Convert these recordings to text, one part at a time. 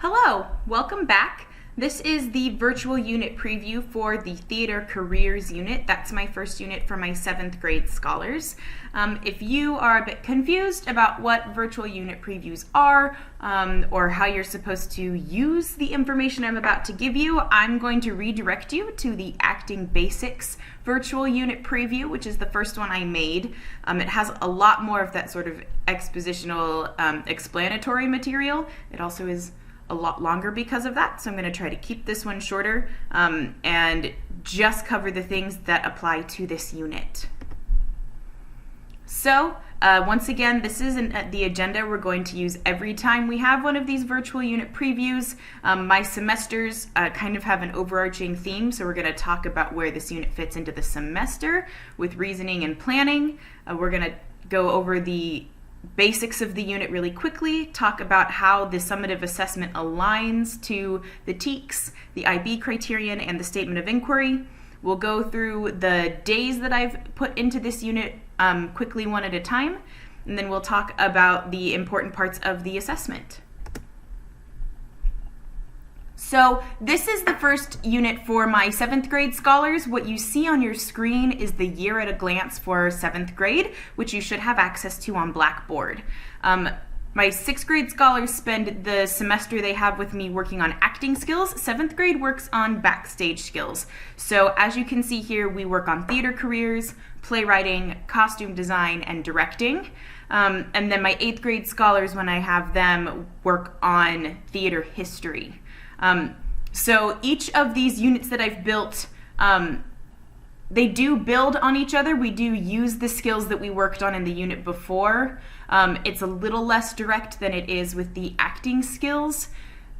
Hello, welcome back. This is the virtual unit preview for the Theater Careers unit. That's my first unit for my 7th grade scholars. If you are a bit confused about what virtual unit previews are or how you're supposed to use the information I'm about to give you, I'm going to redirect you to the Acting Basics virtual unit preview, which is the first one I made. It has a lot more of that sort of expositional, explanatory material. It also is a lot longer because of that, so I'm going to try to keep this one shorter and just cover the things that apply to this unit. So once again, this is the agenda we're going to use every time we have one of these virtual unit previews. My semesters kind of have an overarching theme, so we're going to talk about where this unit fits into the semester with reasoning and planning. We're going to go over the basics of the unit really quickly, talk about how the summative assessment aligns to the TEKS, the IB criterion, and the statement of inquiry. We'll go through the days that I've put into this unit quickly one at a time, and then we'll talk about the important parts of the assessment. So this is the first unit for my 7th grade scholars. What you see on your screen is the year at a glance for 7th grade, which you should have access to on Blackboard. My 6th grade scholars spend the semester they have with me working on acting skills. 7th grade works on backstage skills. So as you can see here, we work on theater careers, playwriting, costume design, and directing. And then my 8th grade scholars, when I have them, work on theater history. So each of these units that I've built, they do build on each other. We do use the skills that we worked on in the unit before. It's a little less direct than it is with the acting skills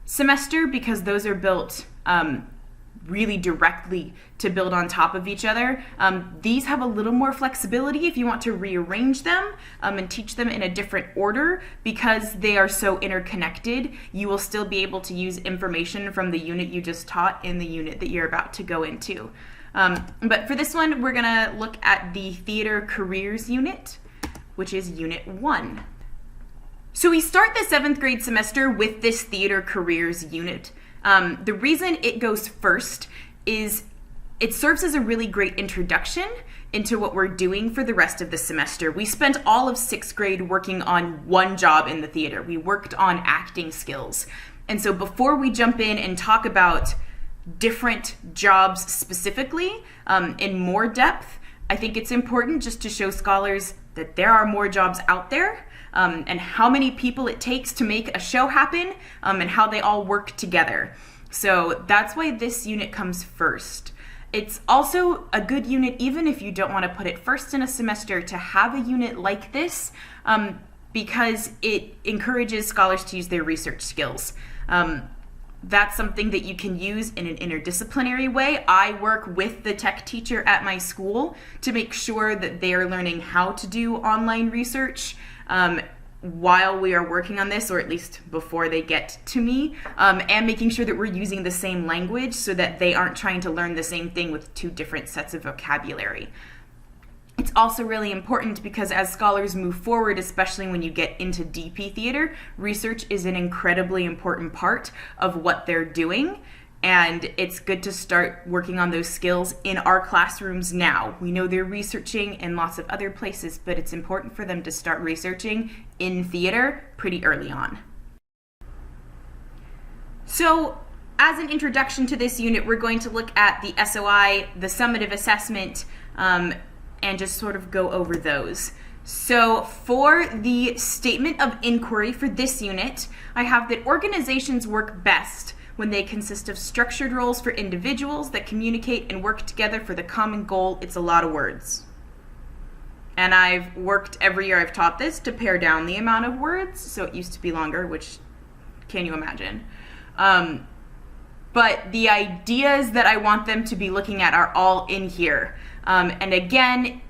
semester because those are built really directly to build on top of each other. These have a little more flexibility if you want to rearrange them and teach them in a different order. Because they are so interconnected, you will still be able to use information from the unit you just taught in the unit that you're about to go into. But for this one, we're gonna look at the Theater Careers unit, which is Unit 1. So we start the 7th grade semester with this Theater Careers unit. The reason it goes first is it serves as a really great introduction into what we're doing for the rest of the semester. We spent all of 6th grade working on one job in the theater. We worked on acting skills. And so before we jump in and talk about different jobs specifically in more depth, I think it's important just to show scholars that there are more jobs out there and how many people it takes to make a show happen and how they all work together. So that's why this unit comes first. It's also a good unit, even if you don't want to put it first in a semester, to have a unit like this because it encourages scholars to use their research skills. That's something that you can use in an interdisciplinary way. I work with the tech teacher at my school to make sure that they are learning how to do online research while we are working on this, or at least before they get to me, and making sure that we're using the same language so that they aren't trying to learn the same thing with 2 different sets of vocabulary. It's also really important because as scholars move forward, especially when you get into DP theater, research is an incredibly important part of what they're doing. And it's good to start working on those skills in our classrooms now. We know they're researching in lots of other places, but it's important for them to start researching in theater pretty early on. So as an introduction to this unit, we're going to look at the SOI, the summative assessment, and just sort of go over those. So for the statement of inquiry for this unit, I have that organizations work best when they consist of structured roles for individuals that communicate and work together for the common goal. It's a lot of words. And I've worked every year I've taught this to pare down the amount of words, so it used to be longer, which can you imagine? But the ideas that I want them to be looking at are all in here. And again,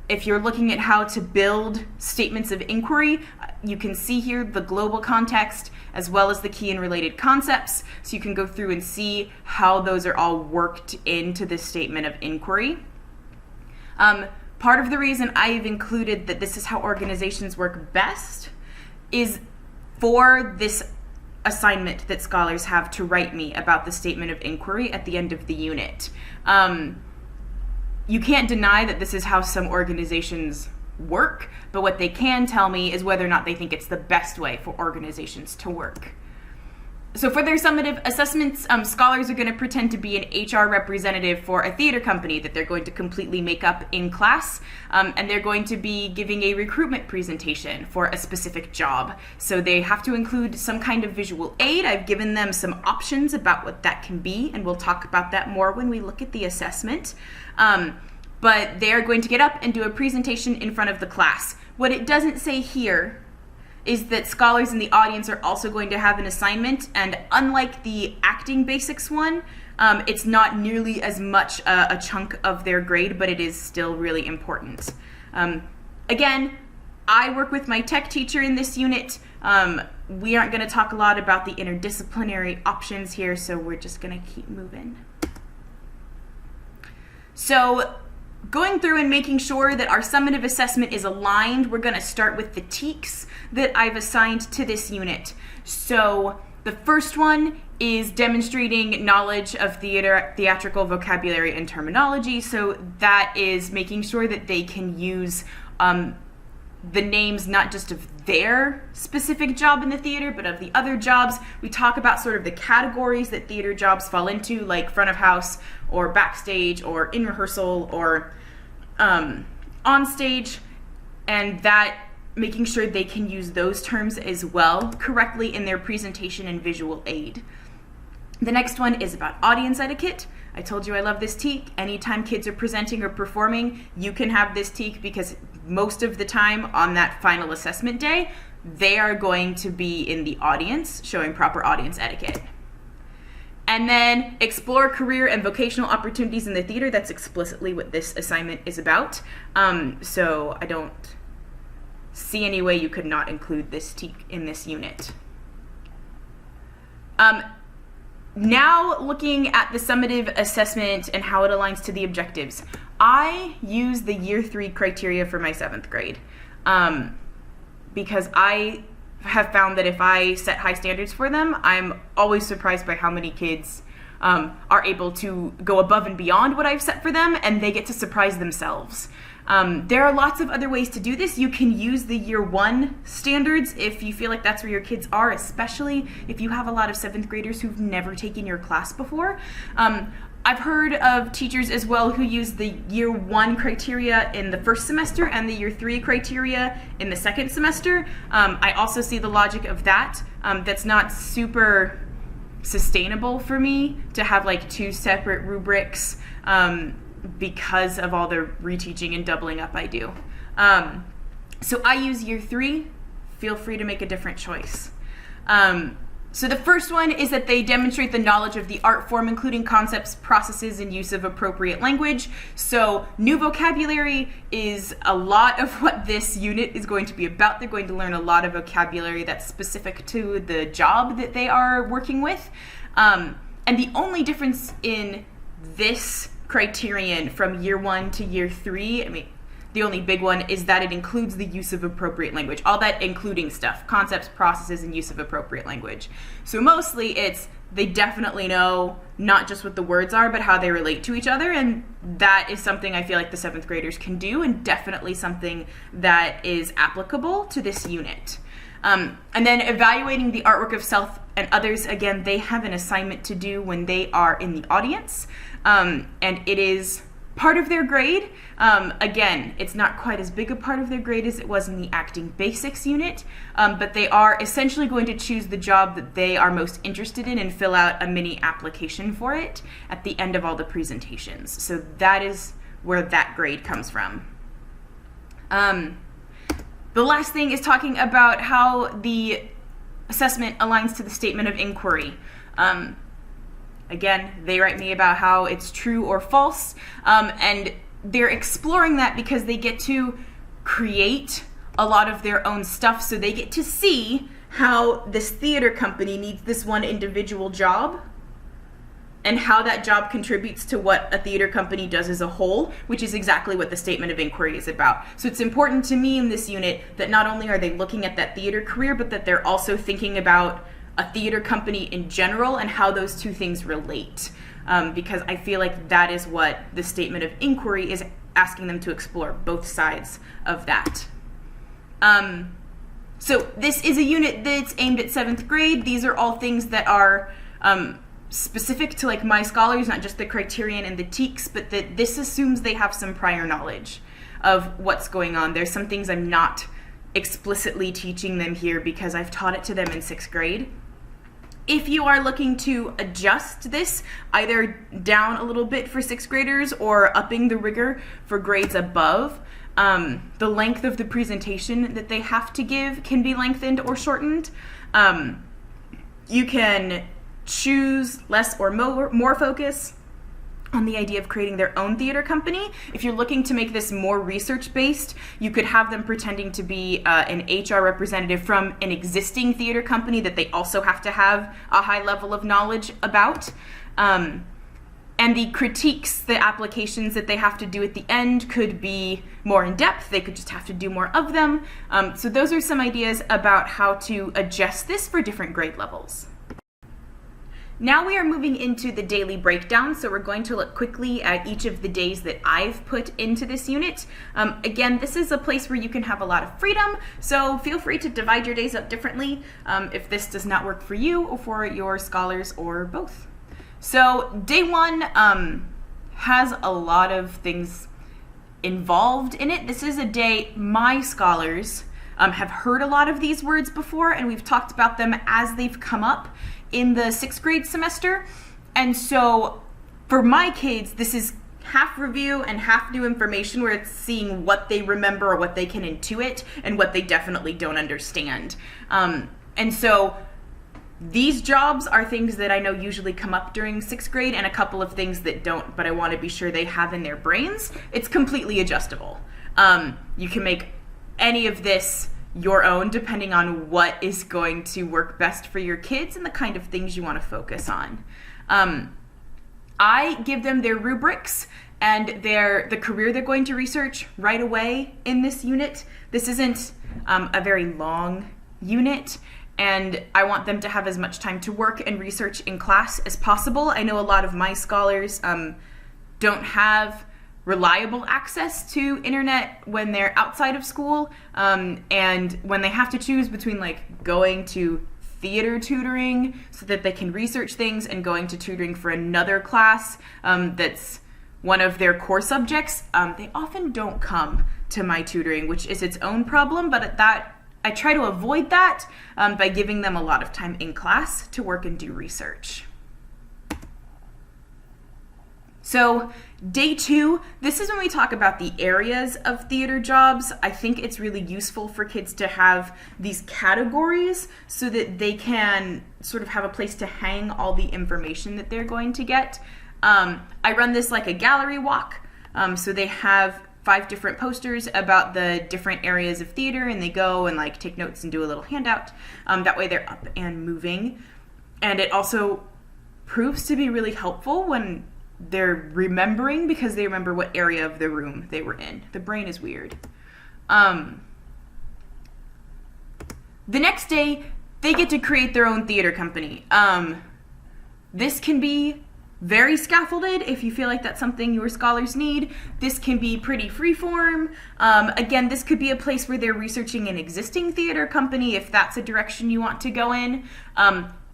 if you're looking at how to build statements of inquiry, you can see here the global context as well as the key and related concepts. So you can go through and see how those are all worked into this statement of inquiry. Part of the reason I've included that this is how organizations work best is for this assignment that scholars have to write me about the statement of inquiry at the end of the unit. You can't deny that this is how some organizations work, but what they can tell me is whether or not they think it's the best way for organizations to work. So for their summative assessments, scholars are going to pretend to be an HR representative for a theater company that they're going to completely make up in class, and they're going to be giving a recruitment presentation for a specific job. So they have to include some kind of visual aid. I've given them some options about what that can be, and we'll talk about that more when we look at the assessment. But they're going to get up and do a presentation in front of the class. What it doesn't say here is that scholars in the audience are also going to have an assignment, and unlike the acting basics one, it's not nearly as much a chunk of their grade, but it is still really important. Again, I work with my tech teacher in this unit. We aren't going to talk a lot about the interdisciplinary options here, so we're just going to keep moving. So going through and making sure that our summative assessment is aligned, we're going to start with the TEKS that I've assigned to this unit. So the first one is demonstrating knowledge of theatrical vocabulary and terminology. So that is making sure that they can use the names not just of their specific job in the theater, but of the other jobs. We talk about sort of the categories that theater jobs fall into, like front of house or backstage or in rehearsal or on stage, and that making sure they can use those terms as well correctly in their presentation and visual aid. The next one is about audience etiquette. I told you I love this TEK. Anytime kids are presenting or performing, you can have this TEK because most of the time on that final assessment day, they are going to be in the audience showing proper audience etiquette. And then explore career and vocational opportunities in the theater. That's explicitly what this assignment is about. So I don't see any way you could not include this TEK in this unit. Now looking at the summative assessment and how it aligns to the objectives. I use the year 3 criteria for my 7th grade because I have found that if I set high standards for them, I'm always surprised by how many kids are able to go above and beyond what I've set for them, and they get to surprise themselves. There are lots of other ways to do this. You can use the year 1 standards if you feel like that's where your kids are, especially if you have a lot of 7th graders who've never taken your class before. I've heard of teachers as well who use the year 1 criteria in the first semester and the year 3 criteria in the second semester. I also see the logic of that. That's not super sustainable for me to have like 2 separate rubrics because of all the reteaching and doubling up I do. So I use year 3. Feel free to make a different choice. So the first one is that they demonstrate the knowledge of the art form, including concepts, processes, and use of appropriate language. So new vocabulary is a lot of what this unit is going to be about. They're going to learn a lot of vocabulary that's specific to the job that they are working with. And the only difference in this criterion from year 1 to year 3, the only big one is that it includes the use of appropriate language, all that including stuff, concepts, processes, and use of appropriate language. So mostly it's they definitely know not just what the words are, but how they relate to each other, and that is something I feel like the 7th graders can do, and definitely something that is applicable to this unit. And then evaluating the artwork of self and others, again, they have an assignment to do when they are in the audience, and it is part of their grade. Again, it's not quite as big a part of their grade as it was in the acting basics unit, but they are essentially going to choose the job that they are most interested in and fill out a mini application for it at the end of all the presentations. So that is where that grade comes from. The last thing is talking about how the assessment aligns to the statement of inquiry. Again, they write me about how it's true or false, and they're exploring that because they get to create a lot of their own stuff, so they get to see how this theater company needs this one individual job and how that job contributes to what a theater company does as a whole, which is exactly what the statement of inquiry is about. So it's important to me in this unit that not only are they looking at that theater career, but that they're also thinking about a theater company in general and how those two things relate. Because I feel like that is what the statement of inquiry is asking them to explore, both sides of that. So this is a unit that's aimed at 7th grade. These are all things that are specific to like My Scholars, not just the criterion and the TEKS, but that this assumes they have some prior knowledge of what's going on. There's some things I'm not explicitly teaching them here because I've taught it to them in 6th grade. If you are looking to adjust this either down a little bit for 6th graders or upping the rigor for grades above, the length of the presentation that they have to give can be lengthened or shortened. You can choose less or more focus on the idea of creating their own theater company. If you're looking to make this more research-based, you could have them pretending to be an HR representative from an existing theater company that they also have to have a high level of knowledge about. And the critiques, the applications that they have to do at the end could be more in-depth. They could just have to do more of them. So those are some ideas about how to adjust this for different grade levels. Now we are moving into the daily breakdown, so we're going to look quickly at each of the days that I've put into this unit. Again, this is a place where you can have a lot of freedom, so feel free to divide your days up differently if this does not work for you or for your scholars or both. So day 1 has a lot of things involved in it. This is a day My Scholars have heard a lot of these words before, and we've talked about them as they've come up in the 6th grade semester. And so for my kids, this is half review and half new information, where it's seeing what they remember or what they can intuit and what they definitely don't understand. And so these jobs are things that I know usually come up during 6th grade, and a couple of things that don't, but I want to be sure they have in their brains. It's completely adjustable. You can make any of this your own depending on what is going to work best for your kids and the kind of things you want to focus on. I give them their rubrics and the career they're going to research right away in this unit. This isn't a very long unit, and I want them to have as much time to work and research in class as possible. I know a lot of My Scholars don't have reliable access to internet when they're outside of school, and when they have to choose between like going to theater tutoring so that they can research things and going to tutoring for another class that's one of their core subjects, they often don't come to my tutoring, which is its own problem, but at that I try to avoid that by giving them a lot of time in class to work and do research. So day 2, this is when we talk about the areas of theater jobs. I think it's really useful for kids to have these categories so that they can sort of have a place to hang all the information that they're going to get. I run this like a gallery walk. So they have 5 different posters about the different areas of theater, and they go and like take notes and do a little handout. That way they're up and moving. And it also proves to be really helpful when they're remembering, because they remember what area of the room they were in. The brain is weird. The next day, they get to create their own theater company. This can be very scaffolded if you feel like that's something your scholars need. This can be pretty freeform. Again, this could be a place where they're researching an existing theater company if that's a direction you want to go in.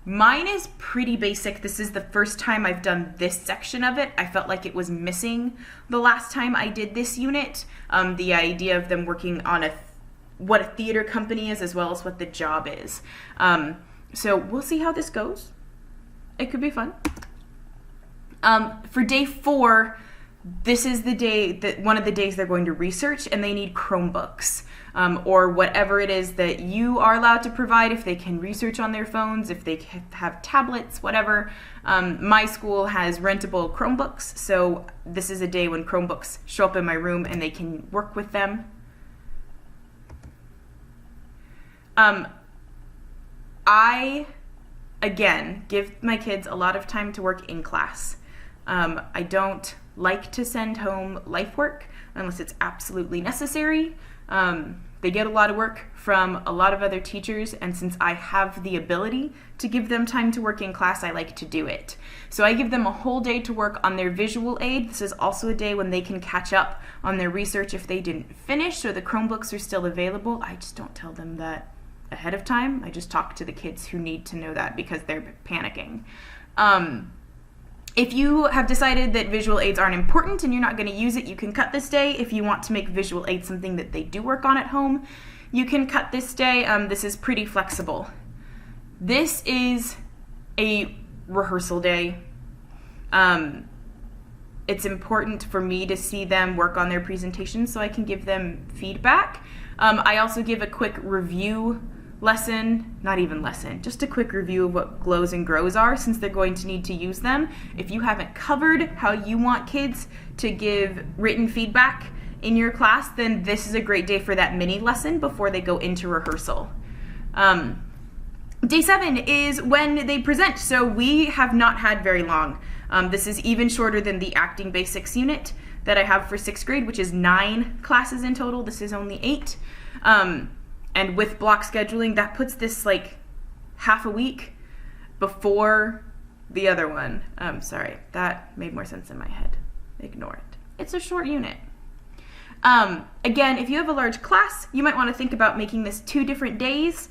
Mine is pretty basic. This is the first time I've done this section of it. I felt like it was missing the last time I did this unit. The idea of them working on what a theater company is as well as what the job is. So we'll see how this goes. It could be fun. For day 4, this is the day that one of the days they're going to research, and they need Chromebooks. Or whatever it is that you are allowed to provide, if they can research on their phones, if they have tablets, whatever. My school has rentable Chromebooks, so this is a day when Chromebooks show up in my room and they can work with them. I, again, give my kids a lot of time to work in class. I don't like to send home life work unless it's absolutely necessary. They get a lot of work from a lot of other teachers, and since I have the ability to give them time to work in class, I like to do it. So I give them a whole day to work on their visual aid. This is also a day when they can catch up on their research if they didn't finish, or the Chromebooks are still available. I just don't tell them that ahead of time. I just talk to the kids who need to know that because they're panicking. If you have decided that visual aids aren't important and you're not going to use it, you can cut this day. If you want to make visual aids something that they do work on at home, you can cut this day. This is pretty flexible. This is a rehearsal day. It's important for me to see them work on their presentation so I can give them feedback. I also give a quick review lesson, not even lesson, just a quick review of what glows and grows are, since they're going to need to use them. If you haven't covered how you want kids to give written feedback in your class, then this is a great day for that mini lesson before they go into rehearsal. Day 7 is when they present, so we have not had very long. This is even shorter than the Acting Basics unit that I have for 6th grade, which is 9 classes in total. This is only 8. And with block scheduling, that puts this like half a week before the other one. Sorry, that made more sense in my head. Ignore it. It's a short unit. Again, if you have a large class, you might want to think about making this 2 different days,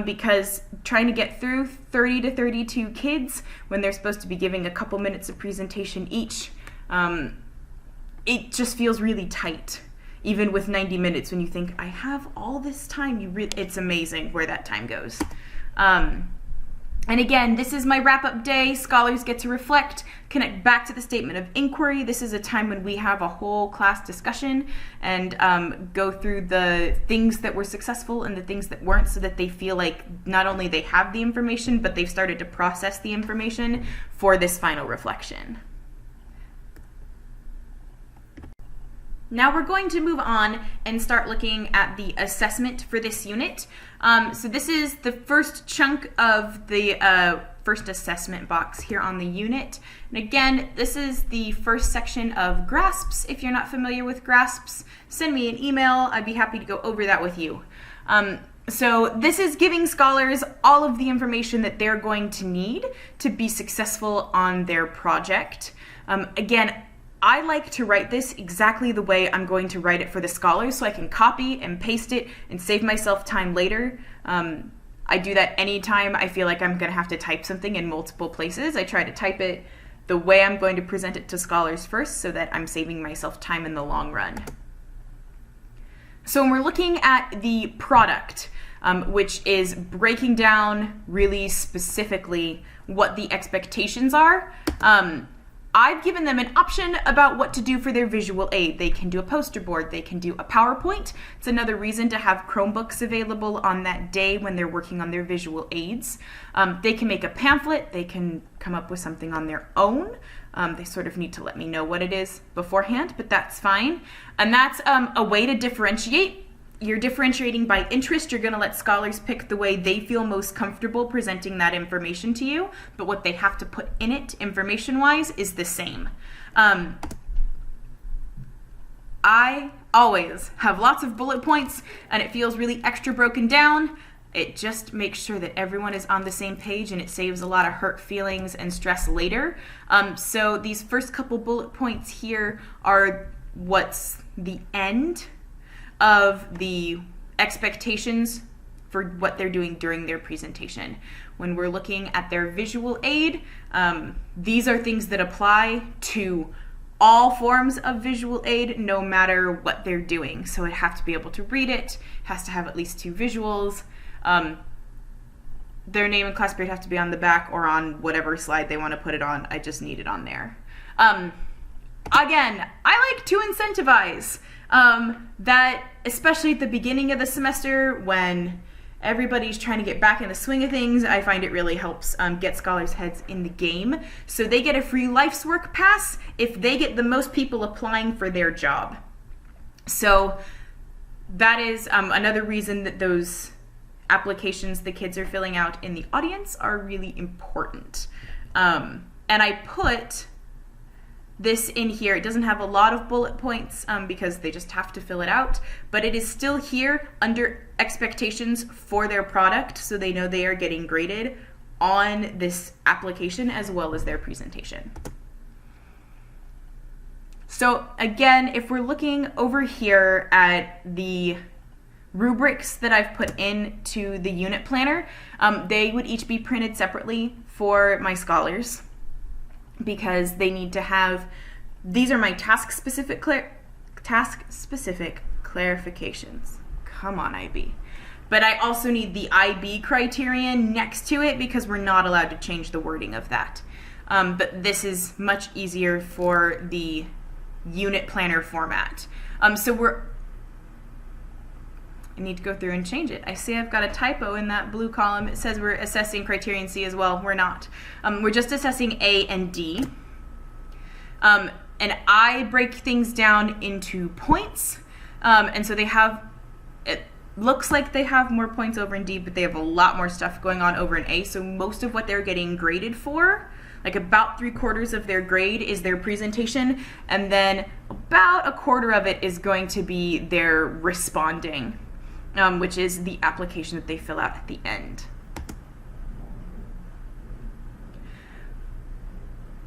because trying to get through 30 to 32 kids when they're supposed to be giving a couple minutes of presentation each, it just feels really tight. Even with 90 minutes, when you think, I have all this time, it's amazing where that time goes. And again, this is my wrap-up day. Scholars get to reflect, connect back to the statement of inquiry. This is a time when we have a whole class discussion and go through the things that were successful and the things that weren't, so that they feel like not only they have the information, but they've started to process the information for this final reflection. Now we're going to move on and start looking at the assessment for this unit. So this is the first chunk of the first assessment box here on the unit. And again, this is the first section of GRASPs. If you're not familiar with GRASPs, send me an email. I'd be happy to go over that with you. So this is giving scholars all of the information that they're going to need to be successful on their project. Again, I like to write this exactly the way I'm going to write it for the scholars, so I can copy and paste it and save myself time later. I do that anytime I feel like I'm going to have to type something in multiple places. I try to type it the way I'm going to present it to scholars first, so that I'm saving myself time in the long run. So when we're looking at the product, which is breaking down really specifically what the expectations are, I've given them an option about what to do for their visual aid. They can do a poster board, they can do a PowerPoint. It's another reason to have Chromebooks available on that day when they're working on their visual aids. They can make a pamphlet, they can come up with something on their own. They sort of need to let me know what it is beforehand, but that's fine. And that's a way to differentiate. You're differentiating by interest. You're going to let scholars pick the way they feel most comfortable presenting that information to you, but what they have to put in it information-wise is the same. I always have lots of bullet points, and it feels really extra broken down. It just makes sure that everyone is on the same page, and it saves a lot of hurt feelings and stress later. So these first couple bullet points here are what's the end of the expectations for what they're doing during their presentation. When we're looking at their visual aid, these are things that apply to all forms of visual aid, no matter what they're doing. So it has to be able to read it, has to have at least 2 visuals. Their name and class period have to be on the back or on whatever slide they want to put it on. I just need it on there. Again, I like to incentivize that, especially at the beginning of the semester when everybody's trying to get back in the swing of things. I find it really helps get scholars' heads in the game. So they get a free Life's Work pass if they get the most people applying for their job. So that is another reason that those applications the kids are filling out in the audience are really important. And I put this in here. It doesn't have a lot of bullet points because they just have to fill it out, but it is still here under expectations for their product, so they know they are getting graded on this application as well as their presentation. So again, if we're looking over here at the rubrics that I've put into the unit planner, they would each be printed separately for my scholars because they need to have, these are my task-specific clarifications. Come on, IB. But I also need the IB criterion next to it because we're not allowed to change the wording of that. But this is much easier for the unit planner format. I need to go through and change it. I see I've got a typo in that blue column. It says we're assessing criterion C as well. We're not. We're just assessing A and D. And I break things down into points. And so they have, it looks like they have more points over in D, but they have a lot more stuff going on over in A. So most of what they're getting graded for, like about 3/4 of their grade is their presentation, and then about 1/4 of it is going to be their responding, which is the application that they fill out at the end.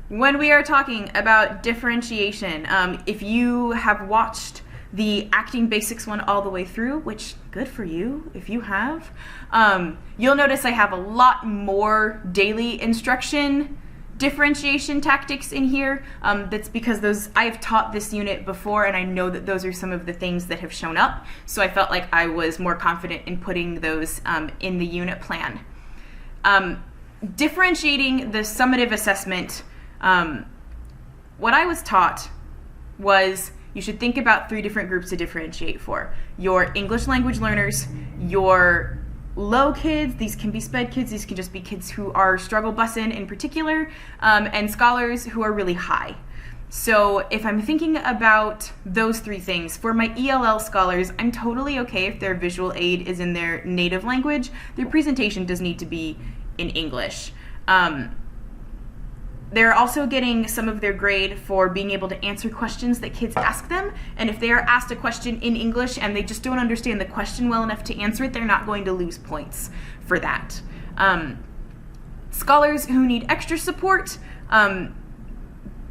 When we are talking about differentiation, if you have watched the Acting Basics one all the way through, which good for you if you have, you'll notice I have a lot more daily instruction differentiation tactics in here. That's because I've taught this unit before and I know that those are some of the things that have shown up, so I felt like I was more confident in putting those in the unit plan. Differentiating the summative assessment, what I was taught was you should think about 3 different groups to differentiate for. Your English language learners, your low kids, these can be SPED kids, these can just be kids who are struggle bussin' in particular, and scholars who are really high. So if I'm thinking about those 3 things, for my ELL scholars, I'm totally okay if their visual aid is in their native language. Their presentation does need to be in English. They're also getting some of their grade for being able to answer questions that kids ask them, and if they are asked a question in English and they just don't understand the question well enough to answer it, they're not going to lose points for that. Scholars who need extra support,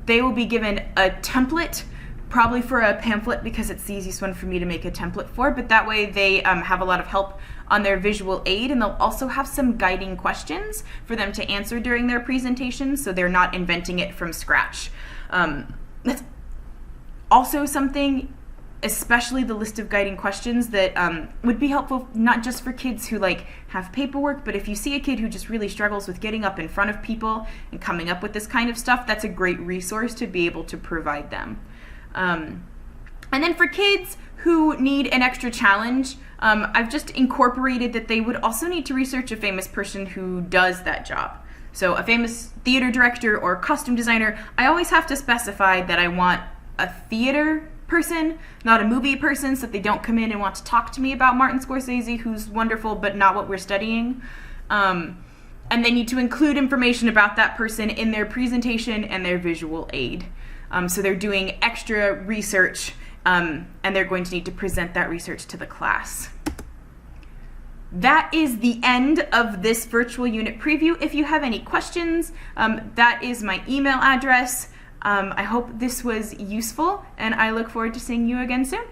they will be given a template, probably for a pamphlet because it's the easiest one for me to make a template for, but that way they have a lot of help on their visual aid, and they'll also have some guiding questions for them to answer during their presentation, so they're not inventing it from scratch. That's also something, especially the list of guiding questions, that would be helpful not just for kids who have paperwork, but if you see a kid who just really struggles with getting up in front of people and coming up with this kind of stuff, that's a great resource to be able to provide them. And then for kids who need an extra challenge, I've just incorporated that they would also need to research a famous person who does that job. So a famous theater director or costume designer, I always have to specify that I want a theater person, not a movie person, so that they don't come in and want to talk to me about Martin Scorsese, who's wonderful, but not what we're studying. And they need to include information about that person in their presentation and their visual aid. So they're doing extra research, and they're going to need to present that research to the class. That is the end of this virtual unit preview. If you have any questions, that is my email address. I hope this was useful, and I look forward to seeing you again soon.